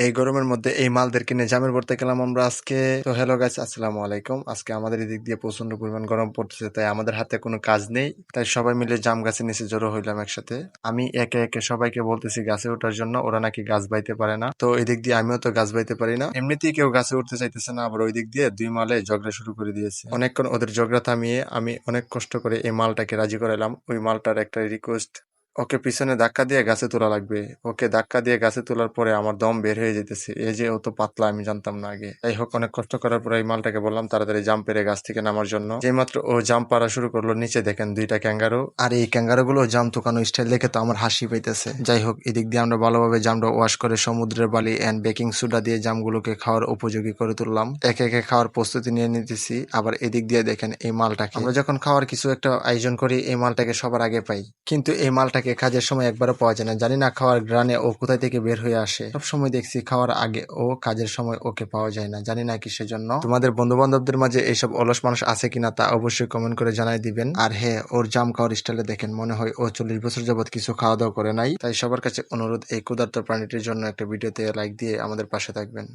এই গরমের মধ্যে এই মালদের কিনে জামের ভর্তা খেলাম আমরা আজকে। তো হ্যালো গাইস, আসসালামু আলাইকুম। আজকে আমাদের এদিক দিয়ে প্রচন্ড পরিমাণ গরম পড়তেছে, তাই আমাদের হাতে কোনো কাজ নেই, তাই সবাই মিলে জাম গাছের নিচে জড়ো হইলাম একসাথে। আমি একে একে সবাইকে বলতেছি গাছে ওঠার জন্য, ওরা নাকি গাছ বাইতে পারে না। তো এদিক দিয়ে আমিও তো গাছ বাইতে পারি না, এমনিতেই কেউ গাছে উঠতে চাইতেছে না, আবার ওই দিক দিয়ে দুই মালে ঝগড়া শুরু করে দিয়েছে। অনেকক্ষণ ওদের ঝগড়া থামিয়ে আমি অনেক কষ্ট করে এই মালটাকে রাজি করালাম। ওই মালটার একটা রিকোয়েস্ট, ওকে পিছনে ধাক্কা দিয়ে গাছে তোলা লাগবে। ওকে ধাক্কা দিয়ে গাছে তোলার পরে আমার দম বের হয়ে যেতেছে। এই যে ও তো পাতলা, আমি জানতাম না আগে। যাই হোক, অনেক কষ্ট করার পরে এই মালটাকে বললাম তাড়াতাড়ি জাম্প পেরে গাছ থেকে নামার জন্য। যে মাত্র ও জাম্প পারা শুরু করলো, নিচে দেখেন দুইটা ক্যাঙ্গারু। আর এই ক্যাঙ্গারু গুলো জাম তোকানো স্টাইল দেখে তো আমার হাসি পাইতেছে। যাই হোক, এদিক দিয়ে আমরা ভালোভাবে জামটা ওয়াশ করে সমুদ্রের বালি এন্ড বেকিং সোডা দিয়ে জামগুলোকে খাওয়ার উপযোগী করে তুললাম। একে একে খাওয়ার প্রস্তুতি নিয়ে নিতেছি। আবার এদিক দিয়ে দেখেন এই মালটাকে, আমরা যখন খাওয়ার কিছু একটা আয়োজন করি এই মালটাকে সবার আগে পাই, কিন্তু এই মালটাকে কাজের সময় একবারও পাওয়া যায় না। জানি না খাওয়ার গ্রানে ও কোথায় থেকে বের হয়ে আসে। সব সময় দেখছি খাওয়ার আগে ও, কাজের সময় ওকে পাওয়া যায় না, জানি না কিসের জন্য। তোমাদের বন্ধু বান্ধবদের মাঝে এইসব অলস মানুষ আছে কিনা তা অবশ্যই কমেন্ট করে জানাই দিবেন। আর হ্যাঁ, ওর জাম খাওয়ার স্টাইলে দেখেন মনে হয় ও 40 বছর যাবত কিছু খাওয়া দাওয়া করে নাই। তাই সবার কাছে অনুরোধ, এই ক্ষুধার্ত প্রাণীটির জন্য একটা ভিডিওতে লাইক দিয়ে আমাদের পাশে থাকবেন।